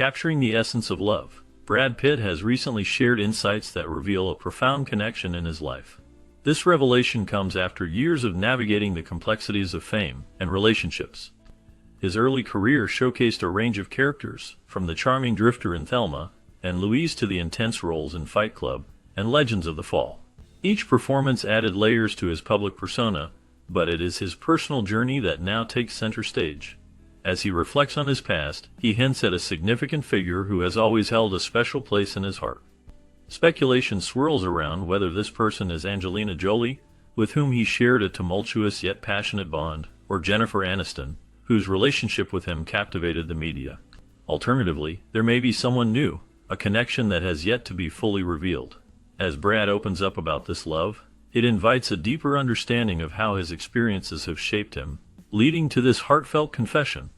Capturing the essence of love, Brad Pitt has recently shared insights that reveal a profound connection in his life. This revelation comes after years of navigating the complexities of fame and relationships. His early career showcased a range of characters, from the charming drifter in Thelma and Louise to the intense roles in Fight Club and Legends of the Fall. Each performance added layers to his public persona, but it is his personal journey that now takes center stage. As he reflects on his past, he hints at a significant figure who has always held a special place in his heart. Speculation swirls around whether this person is Angelina Jolie, with whom he shared a tumultuous yet passionate bond, or Jennifer Aniston, whose relationship with him captivated the media. Alternatively, there may be someone new, a connection that has yet to be fully revealed. As Brad opens up about this love, it invites a deeper understanding of how his experiences have shaped him, leading to this heartfelt confession.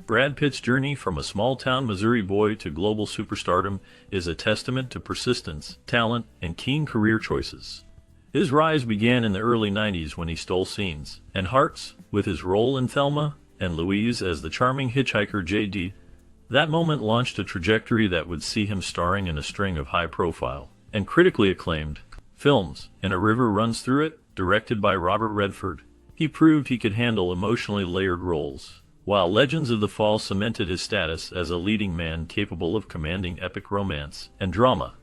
Brad Pitt's journey from a small-town Missouri boy to global superstardom is a testament to persistence, talent, and keen career choices. His rise began in the early 90s when he stole scenes and hearts with his role in Thelma and Louise as the charming hitchhiker J.D. That moment launched a trajectory that would see him starring in a string of high-profile and critically acclaimed films. And A River Runs Through It, directed by Robert Redford, he proved he could handle emotionally layered roles, while Legends of the Fall cemented his status as a leading man capable of commanding epic romance and drama.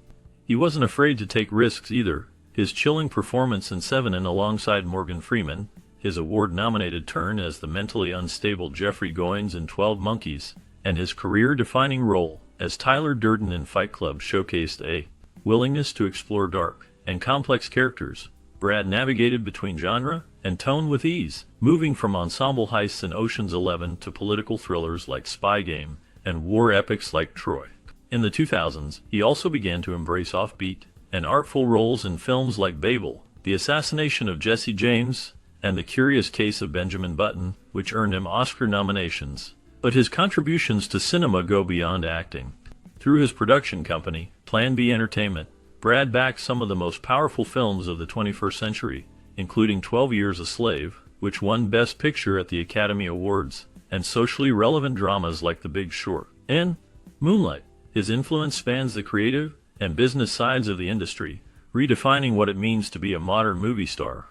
He wasn't afraid to take risks either. His chilling performance in Seven alongside Morgan Freeman, his award-nominated turn as the mentally unstable Jeffrey Goins in 12 Monkeys, and his career-defining role as Tyler Durden in Fight Club showcased a willingness to explore dark and complex characters. Brad navigated between genre and tone with ease, moving from ensemble heists in Ocean's 11 to political thrillers like Spy Game and war epics like Troy. In the 2000s, he also began to embrace offbeat and artful roles in films like Babel, The Assassination of Jesse James, and The Curious Case of Benjamin Button, which earned him Oscar nominations. But his contributions to cinema go beyond acting. Through his production company, Plan B Entertainment, Brad backed some of the most powerful films of the 21st century, including 12 Years a Slave, which won Best Picture at the Academy Awards, and socially relevant dramas like The Big Short and Moonlight. His influence spans the creative and business sides of the industry, redefining what it means to be a modern movie star.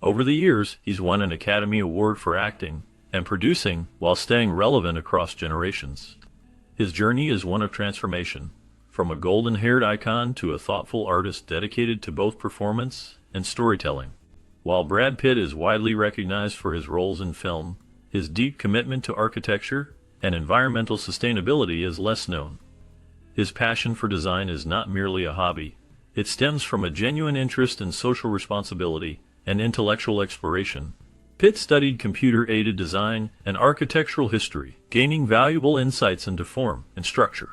Over the years, he's won an Academy Award for acting and producing while staying relevant across generations. His journey is one of transformation, from a golden-haired icon to a thoughtful artist dedicated to both performance and storytelling. While Brad Pitt is widely recognized for his roles in film, his deep commitment to architecture and environmental sustainability is less known. His passion for design is not merely a hobby. It stems from a genuine interest in social responsibility and intellectual exploration. Pitt studied computer-aided design and architectural history, gaining valuable insights into form and structure.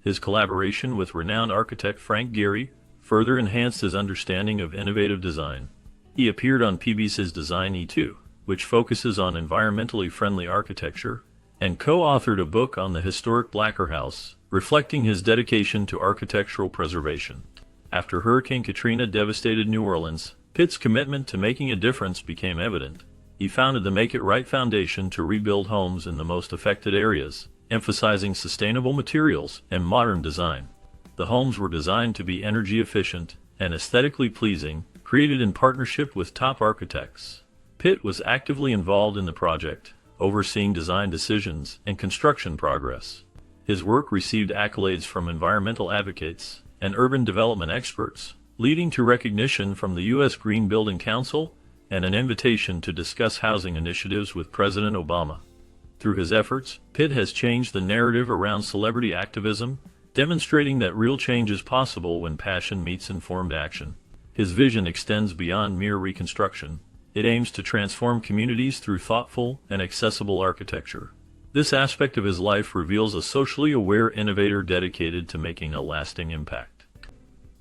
His collaboration with renowned architect Frank Gehry further enhanced his understanding of innovative design. He appeared on PBS's Design E2, which focuses on environmentally friendly architecture, and co-authored a book on the historic Blacker House, reflecting his dedication to architectural preservation. After Hurricane Katrina devastated New Orleans, Pitt's commitment to making a difference became evident. He founded the Make It Right Foundation to rebuild homes in the most affected areas, emphasizing sustainable materials and modern design. The homes were designed to be energy efficient and aesthetically pleasing, created in partnership with top architects. Pitt was actively involved in the project, overseeing design decisions and construction progress. His work received accolades from environmental advocates and urban development experts, leading to recognition from the U.S. Green Building Council and an invitation to discuss housing initiatives with President Obama. Through his efforts, Pitt has changed the narrative around celebrity activism, demonstrating that real change is possible when passion meets informed action. His vision extends beyond mere reconstruction. It aims to transform communities through thoughtful and accessible architecture. This aspect of his life reveals a socially aware innovator dedicated to making a lasting impact.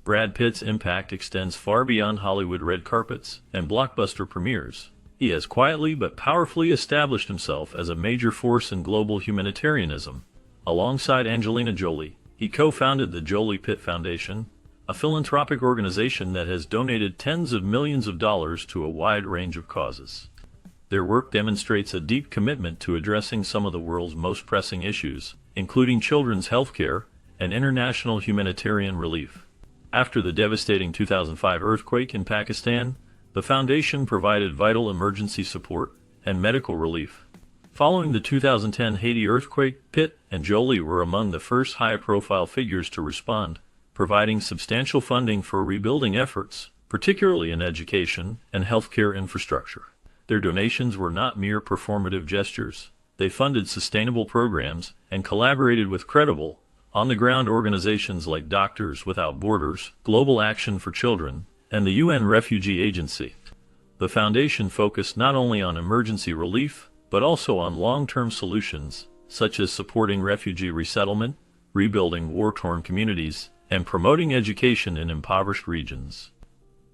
Brad Pitt's impact extends far beyond Hollywood red carpets and blockbuster premieres. He has quietly but powerfully established himself as a major force in global humanitarianism. Alongside Angelina Jolie, he co-founded the Jolie Pitt Foundation, a philanthropic organization that has donated tens of millions of dollars to a wide range of causes. Their work demonstrates a deep commitment to addressing some of the world's most pressing issues, including children's health care and international humanitarian relief. After the devastating 2005 earthquake in Pakistan, the foundation provided vital emergency support and medical relief. Following the 2010 Haiti earthquake, Pitt and Jolie were among the first high-profile figures to respond, providing substantial funding for rebuilding efforts, particularly in education and healthcare infrastructure. Their donations were not mere performative gestures. They funded sustainable programs and collaborated with credible, on-the-ground organizations like Doctors Without Borders, Global Action for Children, and the UN Refugee Agency. The foundation focused not only on emergency relief, but also on long-term solutions, such as supporting refugee resettlement, rebuilding war-torn communities, and promoting education in impoverished regions.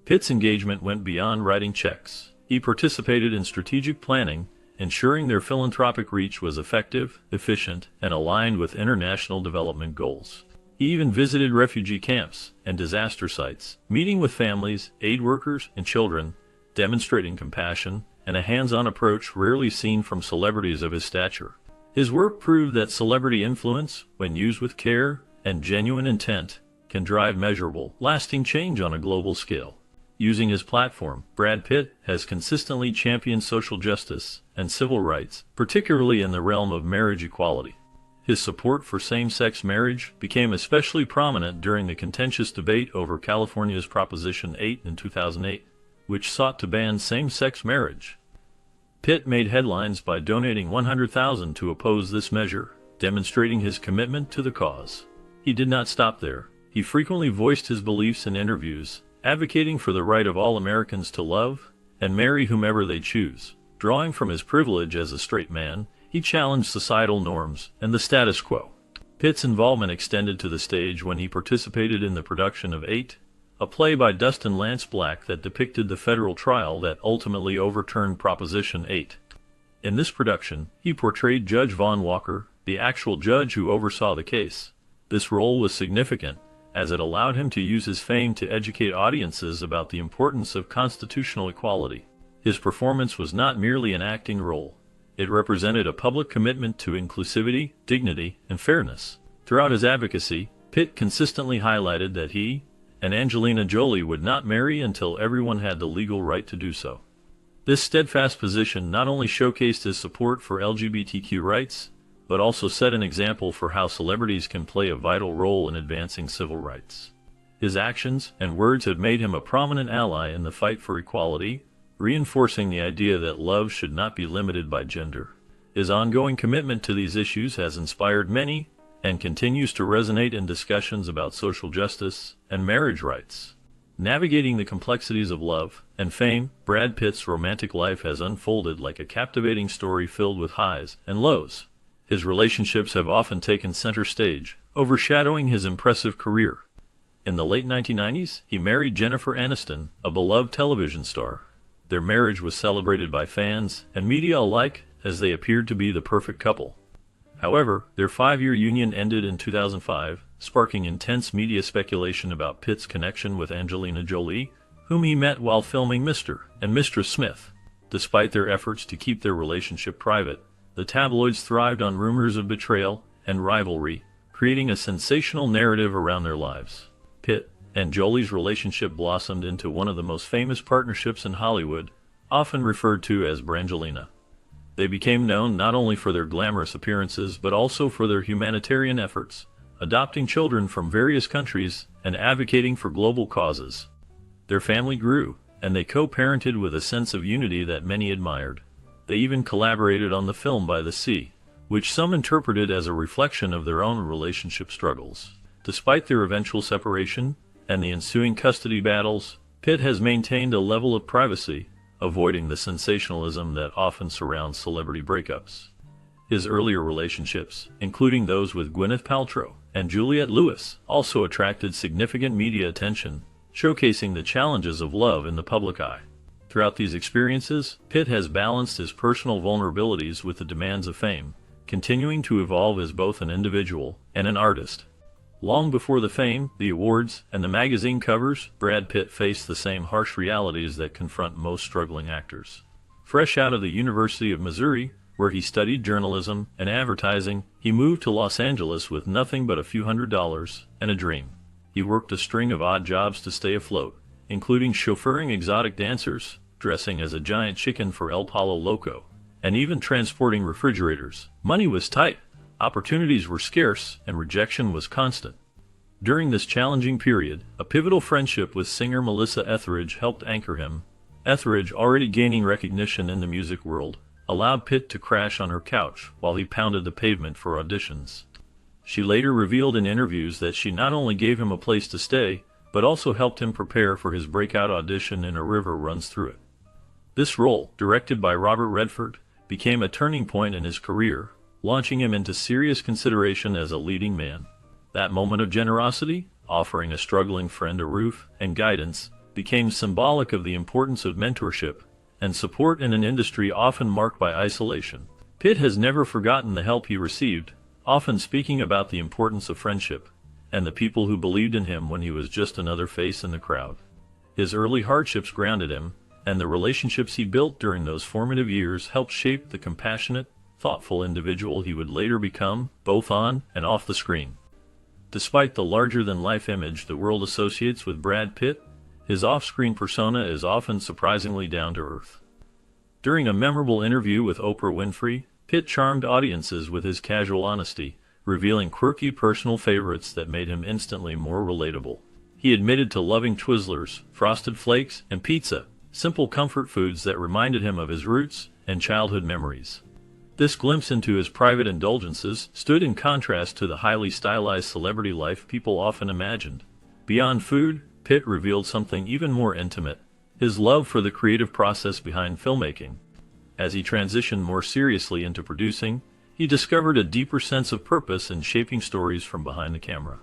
Pitt's engagement went beyond writing checks. He participated in strategic planning, ensuring their philanthropic reach was effective, efficient, and aligned with international development goals. He even visited refugee camps and disaster sites, meeting with families, aid workers, and children, demonstrating compassion and a hands-on approach rarely seen from celebrities of his stature. His work proved that celebrity influence, when used with care and genuine intent, can drive measurable, lasting change on a global scale. Using his platform, Brad Pitt has consistently championed social justice and civil rights, particularly in the realm of marriage equality. His support for same-sex marriage became especially prominent during the contentious debate over California's Proposition 8 in 2008, which sought to ban same-sex marriage. Pitt made headlines by donating $100,000 to oppose this measure, demonstrating his commitment to the cause. He did not stop there. He frequently voiced his beliefs in interviews, advocating for the right of all Americans to love and marry whomever they choose. Drawing from his privilege as a straight man, he challenged societal norms and the status quo. Pitt's involvement extended to the stage when he participated in the production of 8, a play by Dustin Lance Black that depicted the federal trial that ultimately overturned Proposition 8. In this production, he portrayed Judge Vaughn Walker, the actual judge who oversaw the case. This role was significant, as it allowed him to use his fame to educate audiences about the importance of constitutional equality. His performance was not merely an acting role. It represented a public commitment to inclusivity, dignity, and fairness. Throughout his advocacy, Pitt consistently highlighted that he and Angelina Jolie would not marry until everyone had the legal right to do so. This steadfast position not only showcased his support for LGBTQ rights, but also set an example for how celebrities can play a vital role in advancing civil rights. His actions and words have made him a prominent ally in the fight for equality, reinforcing the idea that love should not be limited by gender. His ongoing commitment to these issues has inspired many, and continues to resonate in discussions about social justice and marriage rights. Navigating the complexities of love and fame, Brad Pitt's romantic life has unfolded like a captivating story filled with highs and lows. His relationships have often taken center stage, overshadowing his impressive career. In the late 1990s, he married Jennifer Aniston, a beloved television star. Their marriage was celebrated by fans and media alike as they appeared to be the perfect couple. However, their 5-year union ended in 2005, sparking intense media speculation about Pitt's connection with Angelina Jolie, whom he met while filming Mr. and Mistress Smith. Despite their efforts to keep their relationship private, the tabloids thrived on rumors of betrayal and rivalry, creating a sensational narrative around their lives. Pitt and Jolie's relationship blossomed into one of the most famous partnerships in Hollywood, often referred to as Brangelina. They became known not only for their glamorous appearances but also for their humanitarian efforts, adopting children from various countries and advocating for global causes. Their family grew, and they co-parented with a sense of unity that many admired. They even collaborated on the film By the Sea, which some interpreted as a reflection of their own relationship struggles. Despite their eventual separation and the ensuing custody battles, Pitt has maintained a level of privacy, avoiding the sensationalism that often surrounds celebrity breakups. His earlier relationships, including those with Gwyneth Paltrow and Juliette Lewis, also attracted significant media attention, showcasing the challenges of love in the public eye. Throughout these experiences, Pitt has balanced his personal vulnerabilities with the demands of fame, continuing to evolve as both an individual and an artist. Long before the fame, the awards, and the magazine covers, Brad Pitt faced the same harsh realities that confront most struggling actors. Fresh out of the University of Missouri, where he studied journalism and advertising, He moved to Los Angeles with nothing but a few $100s and a dream. He worked a string of odd jobs to stay afloat, including chauffeuring exotic dancers, dressing as a giant chicken for El Palo Loco, and even transporting refrigerators. Money was tight, opportunities were scarce, and rejection was constant. During this challenging period, a pivotal friendship with singer Melissa Etheridge helped anchor him. Etheridge, already gaining recognition in the music world, allowed Pitt to crash on her couch while he pounded the pavement for auditions. She later revealed in interviews that she not only gave him a place to stay, but also helped him prepare for his breakout audition in A River Runs Through It. This role, directed by Robert Redford, became a turning point in his career, launching him into serious consideration as a leading man. That moment of generosity, offering a struggling friend a roof and guidance, became symbolic of the importance of mentorship and support in an industry often marked by isolation. Pitt has never forgotten the help he received, often speaking about the importance of friendship and the people who believed in him when he was just another face in the crowd. His early hardships grounded him, and the relationships he built during those formative years helped shape the compassionate, thoughtful individual he would later become, both on and off the screen. Despite the larger-than-life image the world associates with Brad Pitt, his off-screen persona is often surprisingly down-to-earth. During a memorable interview with Oprah Winfrey, Pitt charmed audiences with his casual honesty, revealing quirky personal favorites that made him instantly more relatable. He admitted to loving Twizzlers, Frosted Flakes, and pizza, simple comfort foods that reminded him of his roots and childhood memories. This glimpse into his private indulgences stood in contrast to the highly stylized celebrity life people often imagined. Beyond food, Pitt revealed something even more intimate: his love for the creative process behind filmmaking. As he transitioned more seriously into producing, he discovered a deeper sense of purpose in shaping stories from behind the camera.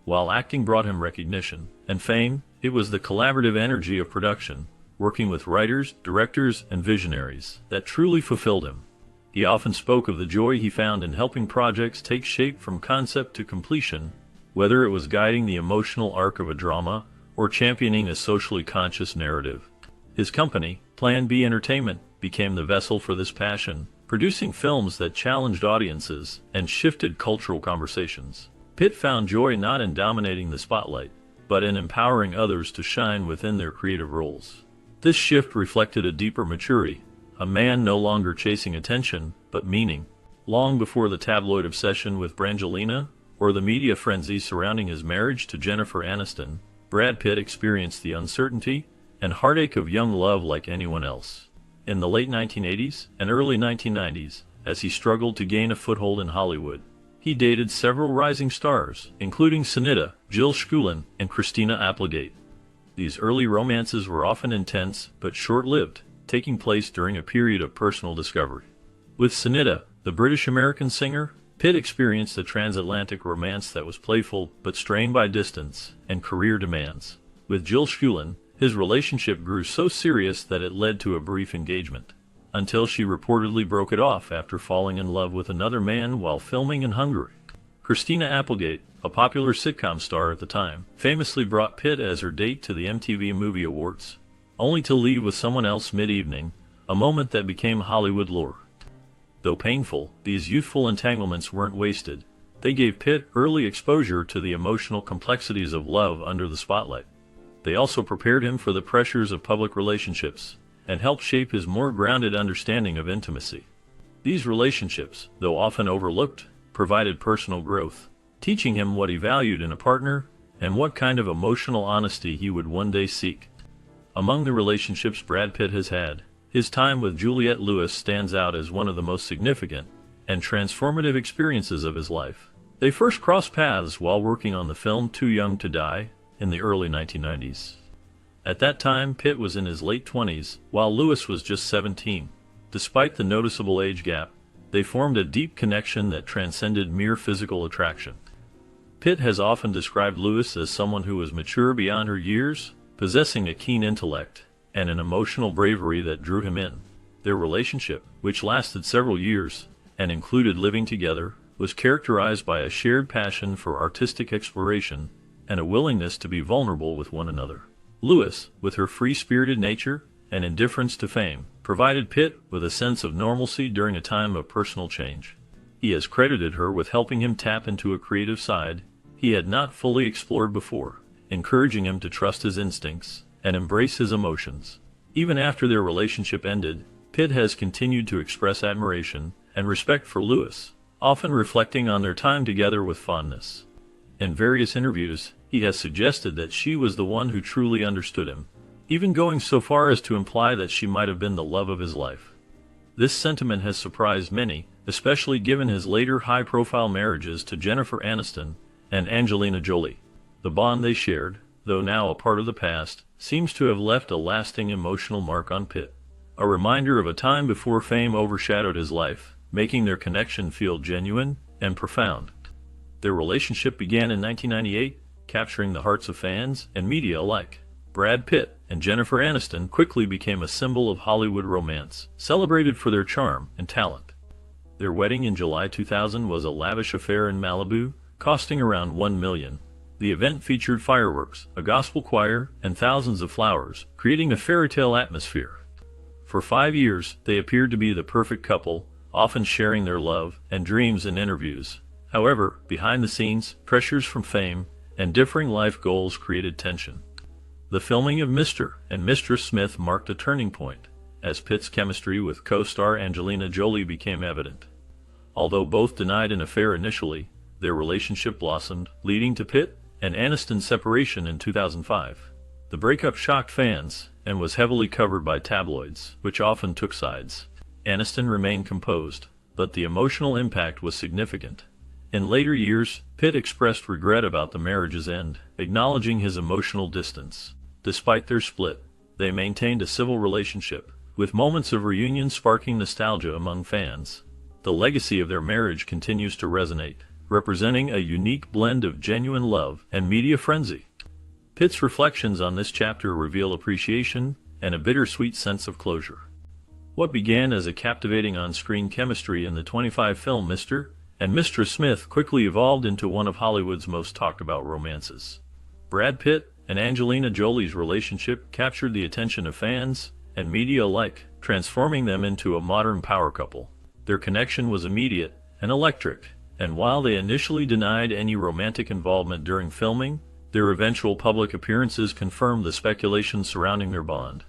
While acting brought him recognition and fame, it was the collaborative energy of production, working with writers, directors, and visionaries, that truly fulfilled him. He often spoke of the joy he found in helping projects take shape from concept to completion, whether it was guiding the emotional arc of a drama or championing a socially conscious narrative. His company, Plan B Entertainment, became the vessel for this passion, producing films that challenged audiences and shifted cultural conversations. Pitt found joy not in dominating the spotlight, but in empowering others to shine within their creative roles. This shift reflected a deeper maturity, a man no longer chasing attention, but meaning. Long before the tabloid obsession with Brangelina, or the media frenzy surrounding his marriage to Jennifer Aniston, Brad Pitt experienced the uncertainty and heartache of young love like anyone else. In the late 1980s and early 1990s, as he struggled to gain a foothold in Hollywood, he dated several rising stars, including Sanita, Jill Schuylen, and Christina Applegate. These early romances were often intense but short-lived, taking place during a period of personal discovery. With Sanita, the British-American singer, Pitt experienced a transatlantic romance that was playful but strained by distance and career demands. With Jill Schuylen, his relationship grew so serious that it led to a brief engagement, until she reportedly broke it off after falling in love with another man while filming in Hungary. Christina Applegate, a popular sitcom star at the time, famously brought Pitt as her date to the MTV Movie Awards, only to leave with someone else mid-evening, a moment that became Hollywood lore. Though painful, these youthful entanglements weren't wasted. They gave Pitt early exposure to the emotional complexities of love under the spotlight. They also prepared him for the pressures of public relationships and helped shape his more grounded understanding of intimacy. These relationships, though often overlooked, provided personal growth, teaching him what he valued in a partner and what kind of emotional honesty he would one day seek. Among the relationships Brad Pitt has had, his time with Juliette Lewis stands out as one of the most significant and transformative experiences of his life. They first crossed paths while working on the film Too Young to Die in the early 1990s. At that time, Pitt was in his late 20s, while Lewis was just 17. Despite the noticeable age gap, they formed a deep connection that transcended mere physical attraction. Pitt has often described Lewis as someone who was mature beyond her years, possessing a keen intellect and an emotional bravery that drew him in. Their relationship, which lasted several years and included living together, was characterized by a shared passion for artistic exploration and a willingness to be vulnerable with one another. Lewis, with her free-spirited nature and indifference to fame, provided Pitt with a sense of normalcy during a time of personal change. He has credited her with helping him tap into a creative side he had not fully explored before, encouraging him to trust his instincts and embrace his emotions. Even after their relationship ended, Pitt has continued to express admiration and respect for Lewis, often reflecting on their time together with fondness. In various interviews, he has suggested that she was the one who truly understood him, even going so far as to imply that she might have been the love of his life. This sentiment has surprised many, especially given his later high-profile marriages to Jennifer Aniston and Angelina Jolie. The bond they shared, though now a part of the past, seems to have left a lasting emotional mark on Pitt, a reminder of a time before fame overshadowed his life, making their connection feel genuine and profound. Their relationship began in 1998, capturing the hearts of fans and media alike. Brad Pitt and Jennifer Aniston quickly became a symbol of Hollywood romance, celebrated for their charm and talent. Their wedding in July 2000 was a lavish affair in Malibu, costing around $1 million. The event featured fireworks, a gospel choir, and thousands of flowers, creating a fairy tale atmosphere. For 5 years, they appeared to be the perfect couple, often sharing their love and dreams in interviews. However, behind the scenes, pressures from fame and differing life goals created tension. The filming of Mr. and Mistress Smith marked a turning point, as Pitt's chemistry with co-star Angelina Jolie became evident. Although both denied an affair initially, their relationship blossomed, leading to Pitt and Aniston's separation in 2005. The breakup shocked fans and was heavily covered by tabloids, which often took sides. Aniston remained composed, but the emotional impact was significant. In later years, Pitt expressed regret about the marriage's end, acknowledging his emotional distance. Despite their split, they maintained a civil relationship, with moments of reunion sparking nostalgia among fans. The legacy of their marriage continues to resonate, representing a unique blend of genuine love and media frenzy. Pitt's reflections on this chapter reveal appreciation and a bittersweet sense of closure. What began as a captivating on-screen chemistry in the 25 film Mr. and Mistress Smith quickly evolved into one of Hollywood's most talked-about romances. Brad Pitt and Angelina Jolie's relationship captured the attention of fans and media alike, transforming them into a modern power couple. Their connection was immediate and electric, and while they initially denied any romantic involvement during filming, their eventual public appearances confirmed the speculation surrounding their bond.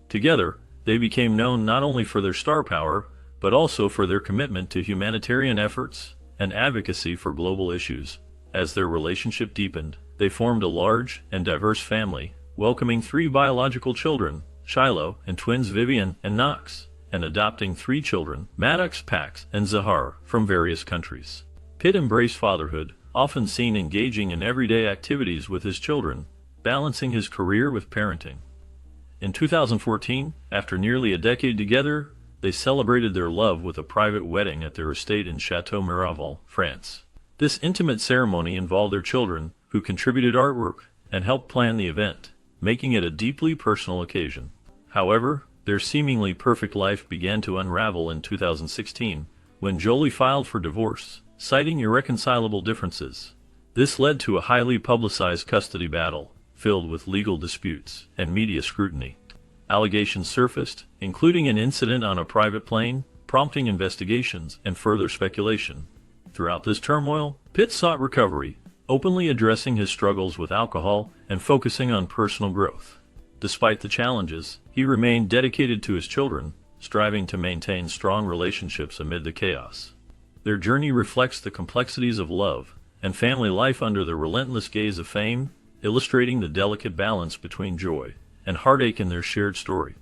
Together, they became known not only for their star power, but also for their commitment to humanitarian efforts and advocacy for global issues. As their relationship deepened, they formed a large and diverse family, welcoming 3 biological children, Shiloh and twins Vivian and Knox, and adopting 3 children, Maddox, Pax, and Zahar, from various countries. Pitt embraced fatherhood, often seen engaging in everyday activities with his children, balancing his career with parenting. In 2014, after nearly a decade together, they celebrated their love with a private wedding at their estate in Château Miraval, France. This intimate ceremony involved their children, who contributed artwork and helped plan the event, making it a deeply personal occasion. However, their seemingly perfect life began to unravel in 2016, when Jolie filed for divorce, citing irreconcilable differences. This led to a highly publicized custody battle, filled with legal disputes and media scrutiny. Allegations surfaced, including an incident on a private plane, prompting investigations and further speculation. Throughout this turmoil, Pitt sought recovery, openly addressing his struggles with alcohol and focusing on personal growth. Despite the challenges, he remained dedicated to his children, striving to maintain strong relationships amid the chaos. Their journey reflects the complexities of love and family life under the relentless gaze of fame, illustrating the delicate balance between joy and heartache in their shared story.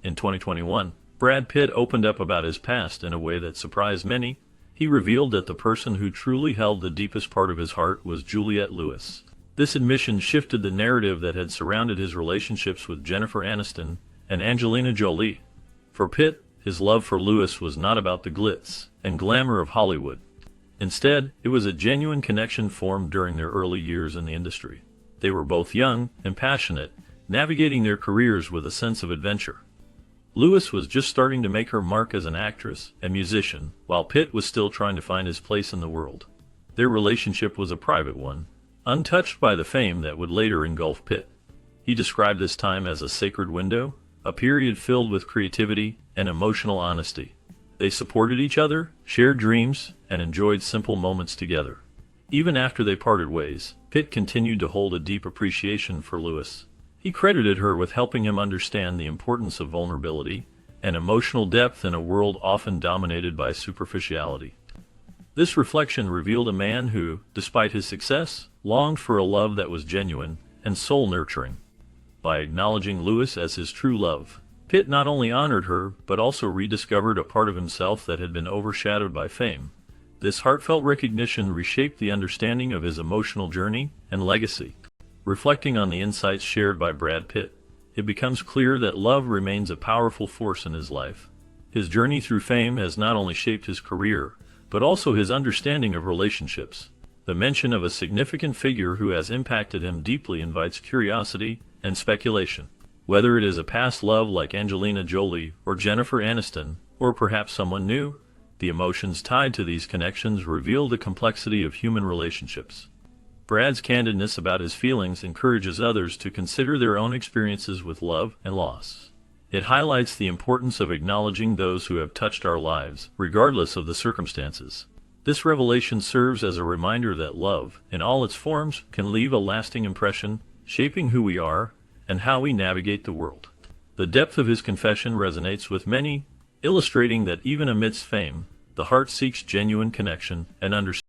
In 2021, Brad Pitt opened up about his past in a way that surprised many. He revealed that the person who truly held the deepest part of his heart was Juliette Lewis. This admission shifted the narrative that had surrounded his relationships with Jennifer Aniston and Angelina Jolie. For Pitt, his love for Lewis was not about the glitz and glamour of Hollywood. Instead, it was a genuine connection formed during their early years in the industry. They were both young and passionate, navigating their careers with a sense of adventure. Lewis was just starting to make her mark as an actress and musician, while Pitt was still trying to find his place in the world. Their relationship was a private one, untouched by the fame that would later engulf Pitt. He described this time as a sacred window, a period filled with creativity and emotional honesty. They supported each other, shared dreams, and enjoyed simple moments together. Even after they parted ways, Pitt continued to hold a deep appreciation for Lewis. He credited her with helping him understand the importance of vulnerability and emotional depth in a world often dominated by superficiality. This reflection revealed a man who, despite his success, longed for a love that was genuine and soul-nurturing. By acknowledging Lewis as his true love, Pitt not only honored her, but also rediscovered a part of himself that had been overshadowed by fame. This heartfelt recognition reshaped the understanding of his emotional journey and legacy. Reflecting on the insights shared by Brad Pitt, it becomes clear that love remains a powerful force in his life. His journey through fame has not only shaped his career, but also his understanding of relationships. The mention of a significant figure who has impacted him deeply invites curiosity and speculation. Whether it is a past love like Angelina Jolie or Jennifer Aniston, or perhaps someone new, the emotions tied to these connections reveal the complexity of human relationships. Brad's candidness about his feelings encourages others to consider their own experiences with love and loss. It highlights the importance of acknowledging those who have touched our lives, regardless of the circumstances. This revelation serves as a reminder that love, in all its forms, can leave a lasting impression, shaping who we are and how we navigate the world. The depth of his confession resonates with many, illustrating that even amidst fame, the heart seeks genuine connection and understanding.